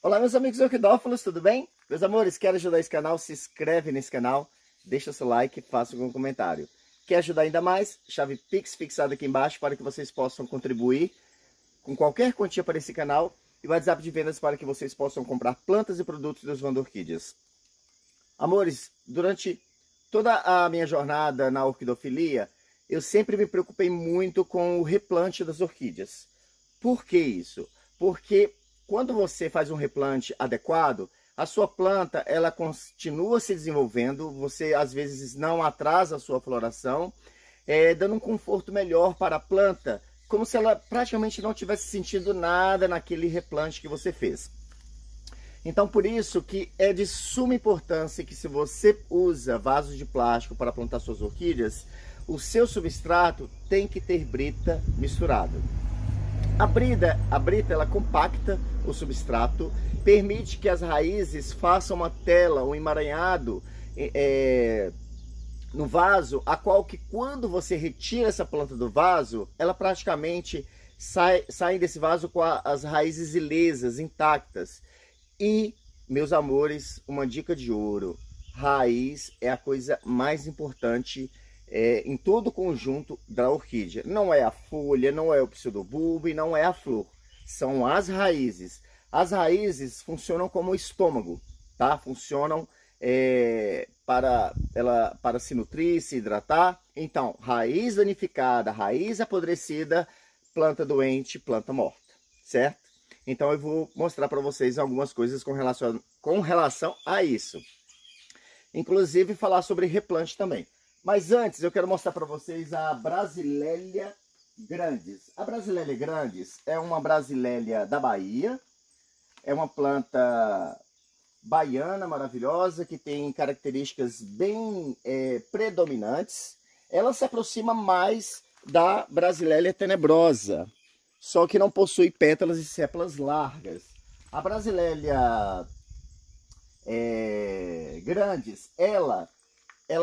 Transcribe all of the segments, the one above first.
Olá, meus amigos orquidófilos, tudo bem? Meus amores, quer ajudar esse canal? Se inscreve nesse canal, deixa seu like e faça algum comentário. Quer ajudar ainda mais? Chave Pix fixada aqui embaixo para que vocês possam contribuir com qualquer quantia para esse canal e o WhatsApp de vendas para que vocês possam comprar plantas e produtos dos Wanda Orquídeas. Amores, durante toda a minha jornada na orquidofilia, eu sempre me preocupei muito com o replante das orquídeas. Por que isso? Porque quando você faz um replante adequado, a sua planta ela continua se desenvolvendo, você às vezes não atrasa a sua floração, dando um conforto melhor para a planta, como se ela praticamente não tivesse sentido nada naquele replante que você fez. Então por isso que é de suma importância que se você usa vasos de plástico para plantar suas orquídeas, o seu substrato tem que ter brita misturada. A brita ela compacta o substrato, permite que as raízes façam uma tela, um emaranhado no vaso, a qual que quando você retira essa planta do vaso, ela praticamente sai desse vaso com as raízes ilesas, intactas. E, meus amores, uma dica de ouro, raiz é a coisa mais importante em todo o conjunto da orquídea. Não é a folha, não é o pseudobulbo e não é a flor. São as raízes. As raízes funcionam como o estômago, tá? Funcionam para se nutrir, se hidratar. Então, raiz danificada, raiz apodrecida, planta doente, planta morta, certo? Então eu vou mostrar para vocês algumas coisas com relação a isso. Inclusive falar sobre replante também. Mas antes eu quero mostrar para vocês a Brasilelia grandis. A Brasilelia grandis é uma brasileia da Bahia. É uma planta baiana maravilhosa que tem características bem predominantes. Ela se aproxima mais da Brasilelia tenebrosa, só que não possui pétalas e sépalas largas. A Brasilelia grandis, ela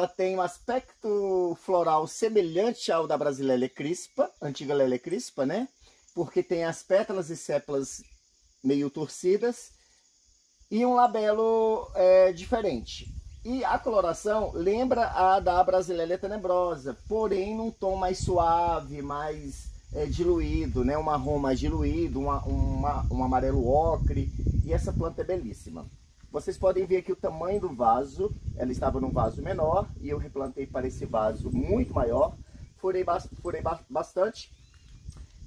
tem um aspecto floral semelhante ao da Brasilelia crispa, antiga Lélia crispa, né? Porque tem as pétalas e sépalas meio torcidas e um labelo diferente. E a coloração lembra a da Brasilelia tenebrosa, porém num tom mais suave, mais diluído, né? Um marrom mais diluído, um amarelo ocre. E essa planta é belíssima. Vocês podem ver aqui o tamanho do vaso. Ela estava num vaso menor e eu replantei para esse vaso muito maior. Furei bastante.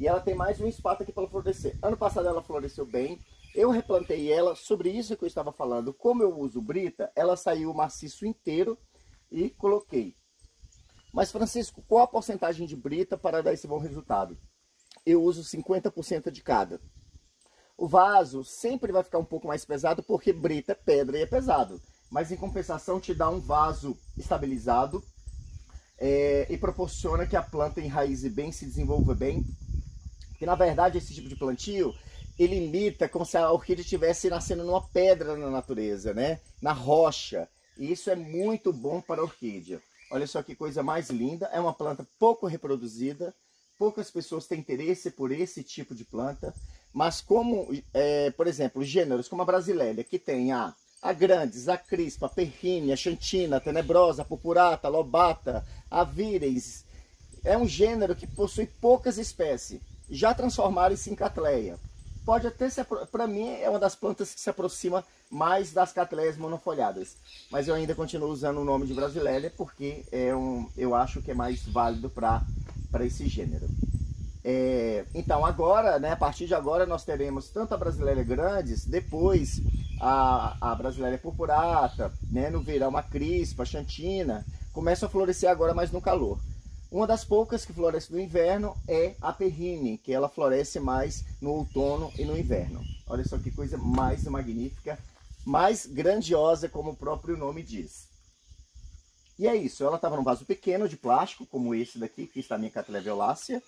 E ela tem mais um espaço aqui para florescer. Ano passado ela floresceu bem. Eu replantei ela, sobre isso que eu estava falando. Como eu uso brita, ela saiu maciço inteiro e coloquei. Mas Francisco, qual a porcentagem de brita para dar esse bom resultado? Eu uso 50% de cada. O vaso sempre vai ficar um pouco mais pesado porque brita é pedra e é pesado. Mas em compensação te dá um vaso estabilizado e proporciona que a planta enraize bem, se desenvolva bem. Porque na verdade esse tipo de plantio, ele imita como se a orquídea estivesse nascendo numa pedra na natureza, né? Na rocha. E isso é muito bom para a orquídea. Olha só que coisa mais linda. É uma planta pouco reproduzida. Poucas pessoas têm interesse por esse tipo de planta. Mas como, por exemplo, gêneros como a Brasilelia, que tem a grandis, a crispa, a perrine, a xantina, a tenebrosa, a purpurata, a lobata, a vírens. É um gênero que possui poucas espécies. Já transformaram-se em catleia. Pode até ser, para mim, é uma das plantas que se aproxima mais das catleias monofolhadas. Mas eu ainda continuo usando o nome de Brasilelia porque eu acho que é mais válido para esse gênero. Então agora, né, a partir de agora nós teremos tanto a Brasilelia grandis, depois a Brasilelia purpurata, né, no verão a crispa, a xantina, começa a florescer agora mais no calor. Uma das poucas que floresce no inverno é a perrine, que ela floresce mais no outono e no inverno. Olha só que coisa mais magnífica, mais grandiosa, como o próprio nome diz. E é isso, ela estava num vaso pequeno de plástico, como esse daqui, que está a minha Cattleya violácea.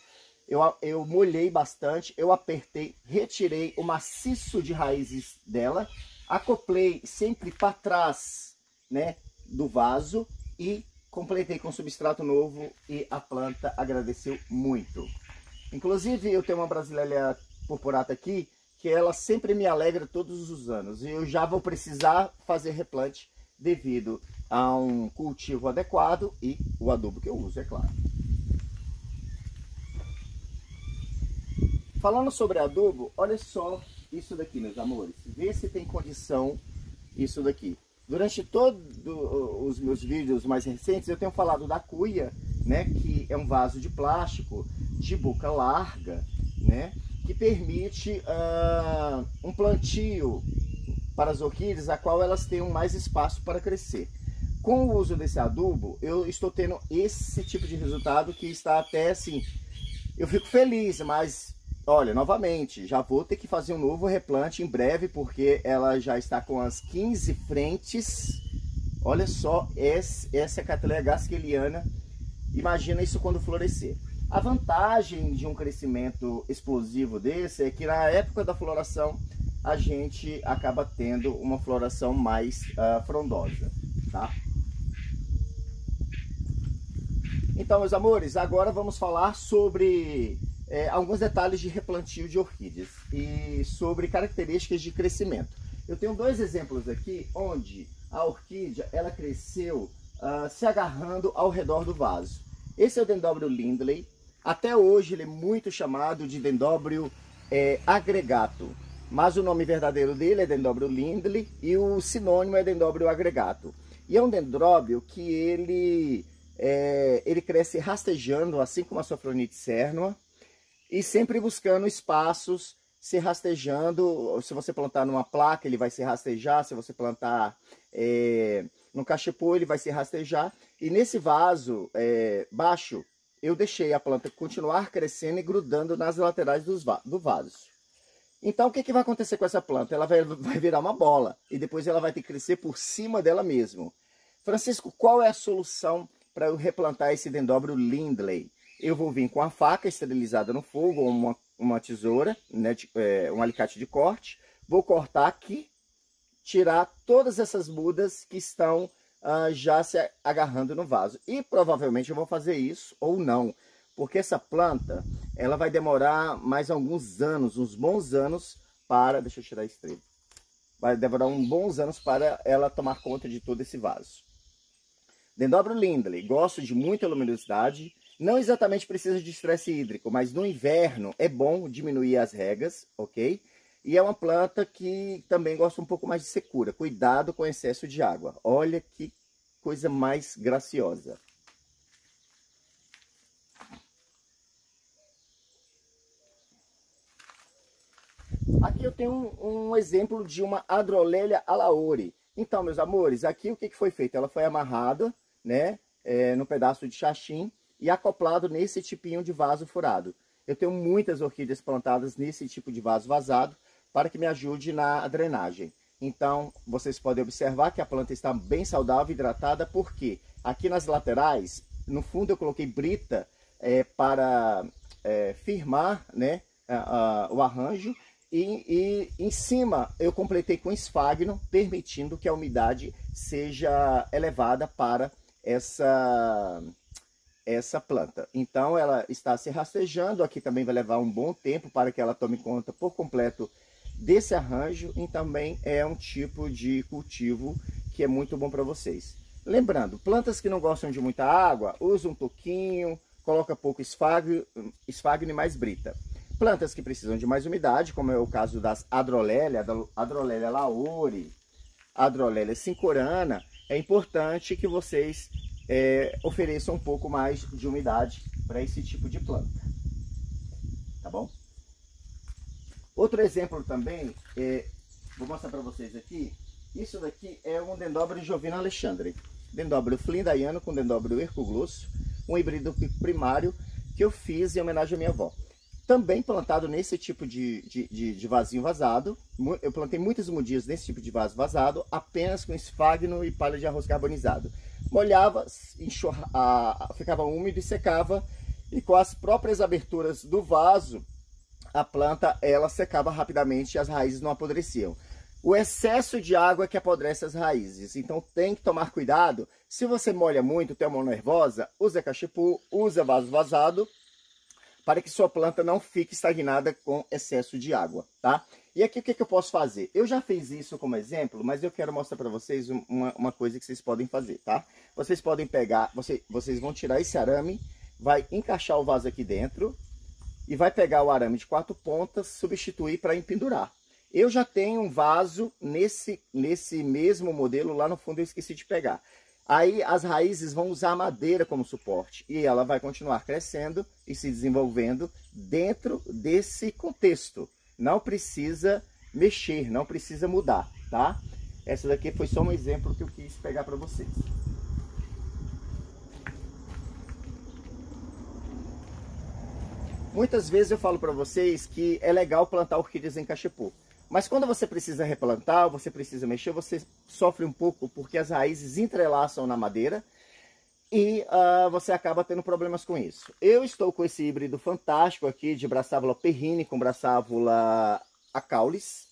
Eu molhei bastante, eu apertei, retirei o maciço de raízes dela, acoplei sempre para trás, né, do vaso e completei com substrato novo e a planta agradeceu muito. Inclusive eu tenho uma Brasilelia purpurata aqui que ela sempre me alegra todos os anos. E eu já vou precisar fazer replante devido a um cultivo adequado e o adubo que eu uso, é claro. Falando sobre adubo, olha só isso daqui, meus amores. Vê se tem condição isso daqui. Durante todos os meus vídeos mais recentes, eu tenho falado da cuia, né, que é um vaso de plástico de boca larga, né, que permite um plantio para as orquídeas, a qual elas tenham mais espaço para crescer. Com o uso desse adubo, eu estou tendo esse tipo de resultado que está até assim, eu fico feliz, mas olha, novamente, já vou ter que fazer um novo replante em breve, porque ela já está com as 15 frentes. Olha só, essa é a Cattleya gaskeliana. Imagina isso quando florescer. A vantagem de um crescimento explosivo desse é que na época da floração a gente acaba tendo uma floração mais frondosa, tá? Então, meus amores, agora vamos falar sobre alguns detalhes de replantio de orquídeas e sobre características de crescimento. Eu tenho dois exemplos aqui onde a orquídea ela cresceu se agarrando ao redor do vaso. Esse é o Dendrobium lindley. Até hoje ele é muito chamado de Dendrobium agregato, mas o nome verdadeiro dele é Dendrobium lindley e o sinônimo é Dendrobium agregato. E é um dendróbio que ele cresce rastejando, assim como a Sophronites cernua, e sempre buscando espaços, se rastejando. Se você plantar numa placa, ele vai se rastejar. Se você plantar no cachepô, ele vai se rastejar. E nesse vaso baixo, eu deixei a planta continuar crescendo e grudando nas laterais do vaso. Então, o que vai acontecer com essa planta? Ela vai virar uma bola e depois ela vai ter que crescer por cima dela mesmo. Francisco, qual é a solução para eu replantar esse Dendrobium lindley? Eu vou vir com a faca esterilizada no fogo, ou uma tesoura, né, um alicate de corte. Vou cortar aqui, tirar todas essas mudas que estão já se agarrando no vaso. E provavelmente eu vou fazer isso ou não, porque essa planta ela vai demorar mais alguns anos, uns bons anos para... Deixa eu tirar a estrela. Vai demorar uns bons anos para ela tomar conta de todo esse vaso. Dendrobium lindley, gosto de muita luminosidade. Não exatamente precisa de estresse hídrico, mas no inverno é bom diminuir as regas, ok? E é uma planta que também gosta um pouco mais de secura. Cuidado com o excesso de água. Olha que coisa mais graciosa. Aqui eu tenho um exemplo de uma Adrolelia alaori. Então, meus amores, aqui o que foi feito? Ela foi amarrada, né, no pedaço de xaxim e acoplado nesse tipinho de vaso furado. Eu tenho muitas orquídeas plantadas nesse tipo de vaso vazado para que me ajude na drenagem. Então, vocês podem observar que a planta está bem saudável e hidratada, porque aqui nas laterais, no fundo eu coloquei brita para firmar, né, o arranjo, e em cima eu completei com esfagno, permitindo que a umidade seja elevada para essa planta. Então ela está se rastejando, aqui também vai levar um bom tempo para que ela tome conta por completo desse arranjo, e também é um tipo de cultivo que é muito bom para vocês. Lembrando, plantas que não gostam de muita água, usa um toquinho, coloca pouco esfagno e mais brita. Plantas que precisam de mais umidade, como é o caso das Adrolelia, Adrolelia alaori, Adrolelia cincorana, é importante que vocês ofereçam um pouco mais de umidade para esse tipo de planta, tá bom? Outro exemplo também, vou mostrar para vocês aqui, isso daqui é um Dendrobium Jovino Alexandre, Dendrobium flindaiano com Dendrobium hercoglosso, um híbrido primário que eu fiz em homenagem à minha avó. Também plantado nesse tipo de vasinho vazado. Eu plantei muitas mudias nesse tipo de vaso vazado, apenas com esfagno e palha de arroz carbonizado. Molhava, ficava úmido e secava, e com as próprias aberturas do vaso, a planta ela secava rapidamente e as raízes não apodreciam. O excesso de água é que apodrece as raízes, então tem que tomar cuidado. Se você molha muito, tem a mão nervosa, usa cachepô, usa vaso vazado, para que sua planta não fique estagnada com excesso de água, tá? E aqui o que eu posso fazer? Eu já fiz isso como exemplo, mas eu quero mostrar para vocês uma coisa que vocês podem fazer, tá? Vocês podem pegar, vocês vão tirar esse arame, vai encaixar o vaso aqui dentro e vai pegar o arame de 4 pontas, substituir para empendurar. Eu já tenho um vaso nesse mesmo modelo, lá no fundo eu esqueci de pegar. Aí as raízes vão usar madeira como suporte e ela vai continuar crescendo e se desenvolvendo dentro desse contexto. Não precisa mexer, não precisa mudar, tá? Essa daqui foi só um exemplo que eu quis pegar para vocês. Muitas vezes eu falo para vocês que é legal plantar orquídeas em cachepô. Mas quando você precisa replantar, você precisa mexer, você sofre um pouco porque as raízes entrelaçam na madeira e você acaba tendo problemas com isso. Eu estou com esse híbrido fantástico aqui de Brassavola perrine com Brassavola acaulis.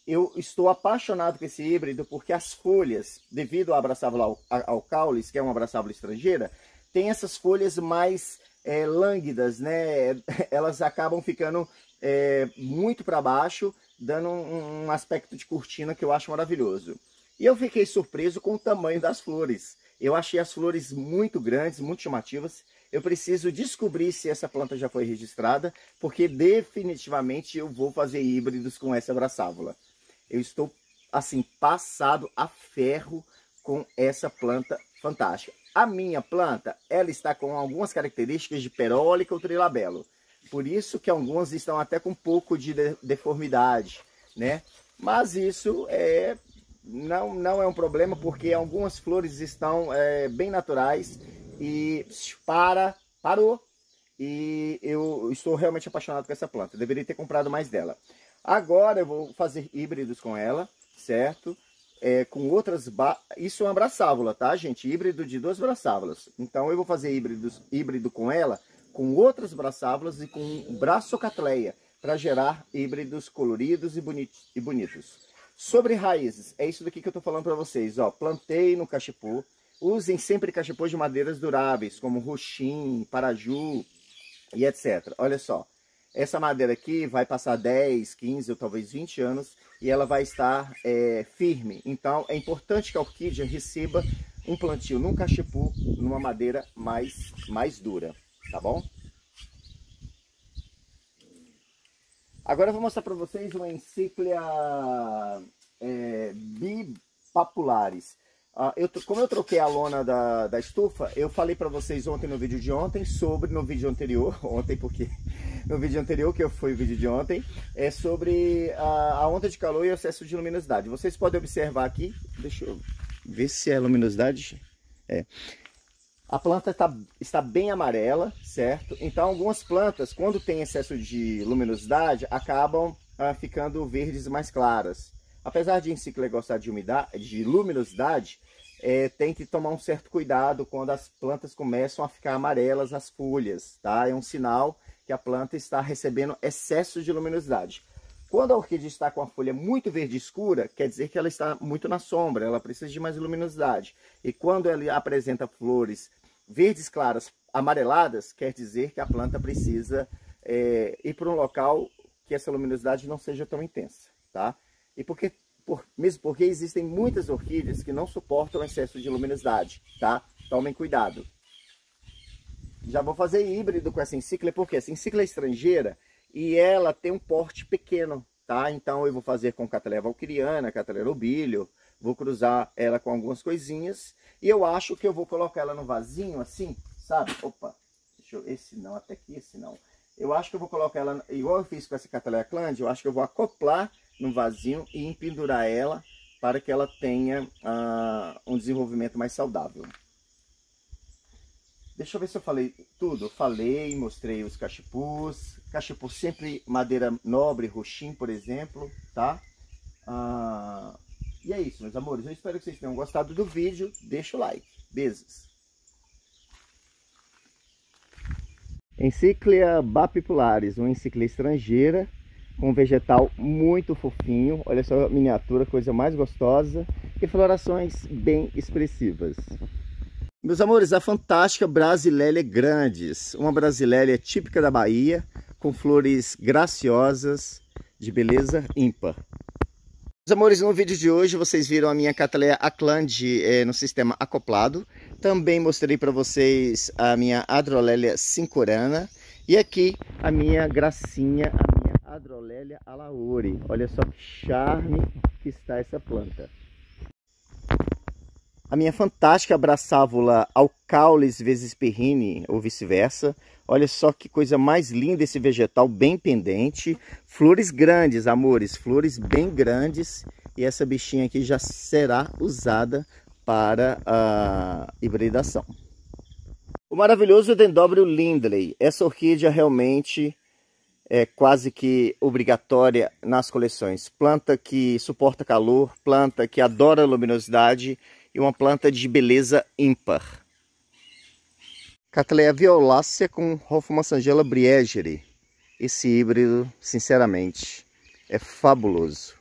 Eu estou apaixonado com esse híbrido porque as folhas, devido à Brassavola acaulis, que é uma Brassavola estrangeira, tem essas folhas mais lânguidas, né? Elas acabam ficando muito para baixo, dando um aspecto de cortina que eu acho maravilhoso. E eu fiquei surpreso com o tamanho das flores. Eu achei as flores muito grandes, muito chamativas. Eu preciso descobrir se essa planta já foi registrada, porque definitivamente eu vou fazer híbridos com essa Brassavola. Eu estou, assim, passado a ferro com essa planta fantástica. A minha planta, ela está com algumas características de perólica ou trilabelo. Por isso que algumas estão até com um pouco de deformidade, né? Mas isso não é um problema, porque algumas flores estão bem naturais e parou. E eu estou realmente apaixonado com essa planta. Eu deveria ter comprado mais dela. Agora eu vou fazer híbridos com ela, certo? Com outras... Isso é uma Brassavola, tá, gente? Híbrido de 2 Brassávolas. Então eu vou fazer híbrido com ela, com outras Brassávolas e com Brassocatleia, para gerar híbridos coloridos e bonitos. Sobre raízes, é isso daqui que eu estou falando para vocês. Ó, plantei no cachepô. Usem sempre cachepôs de madeiras duráveis, como roxim, paraju e etc. Olha só, essa madeira aqui vai passar 10, 15 ou talvez 20 anos e ela vai estar firme. Então é importante que a orquídea receba um plantio num cachepô, numa madeira mais dura. Tá bom? Agora eu vou mostrar para vocês uma Encyclia bipapularis. Como eu troquei a lona da estufa, eu falei para vocês ontem no vídeo de ontem no vídeo anterior, no vídeo anterior, que foi o vídeo de ontem, sobre a onda de calor e o excesso de luminosidade. Vocês podem observar aqui, deixa eu ver se é luminosidade. A planta está bem amarela, certo? Então algumas plantas, quando tem excesso de luminosidade, acabam ficando verdes mais claras. Apesar de Encyclia gostar de luminosidade, tem que tomar um certo cuidado quando as plantas começam a ficar amarelas as folhas, tá? É um sinal que a planta está recebendo excesso de luminosidade. Quando a orquídea está com a folha muito verde escura, quer dizer que ela está muito na sombra, ela precisa de mais luminosidade. E quando ela apresenta flores verdes claras amareladas, quer dizer que a planta precisa ir para um local que essa luminosidade não seja tão intensa, tá? E mesmo porque existem muitas orquídeas que não suportam excesso de luminosidade, tá? Tomem cuidado. Já vou fazer híbrido com essa Encyclia, porque essa Encyclia é estrangeira e ela tem um porte pequeno, tá? Então eu vou fazer com Cattleya valkyriana, Cattleya lobilio, vou cruzar ela com algumas coisinhas e eu acho que eu vou colocar ela no vasinho assim, sabe? Opa, esse não, até aqui esse não. Eu acho que eu vou colocar ela, igual eu fiz com essa Cattleya cland, eu acho que eu vou acoplar no vasinho e empendurar ela para que ela tenha um desenvolvimento mais saudável. Deixa eu ver se eu falei tudo. Falei, mostrei os cachepôs. Cachepô sempre madeira nobre, roxim, por exemplo, tá? E é isso, meus amores. Eu espero que vocês tenham gostado do vídeo. Deixa o like. Beijos. Encyclia bipapularis, uma Encyclia estrangeira, com um vegetal muito fofinho. Olha só a miniatura, coisa mais gostosa. E florações bem expressivas. Meus amores, a fantástica Brasilélia grandes, uma Brasilélia típica da Bahia, com flores graciosas, de beleza ímpar. Meus amores, no vídeo de hoje vocês viram a minha Cattleya Aclande no sistema acoplado. Também mostrei para vocês a minha Adrolélia cincorana. E aqui a minha gracinha, a minha Adrolélia alauri. Olha só que charme que está essa planta. A minha fantástica Brassavola Alcaulis vesperrini, ou vice-versa. Olha só que coisa mais linda esse vegetal, bem pendente. Flores grandes, amores, flores bem grandes. E essa bichinha aqui já será usada para a hibridação. O maravilhoso Dendróbio Lindley. Essa orquídea realmente é quase que obrigatória nas coleções. Planta que suporta calor, planta que adora luminosidade e uma planta de beleza ímpar. Cattleya violácea com Hofmannsangela briegeri. Esse híbrido, sinceramente, é fabuloso.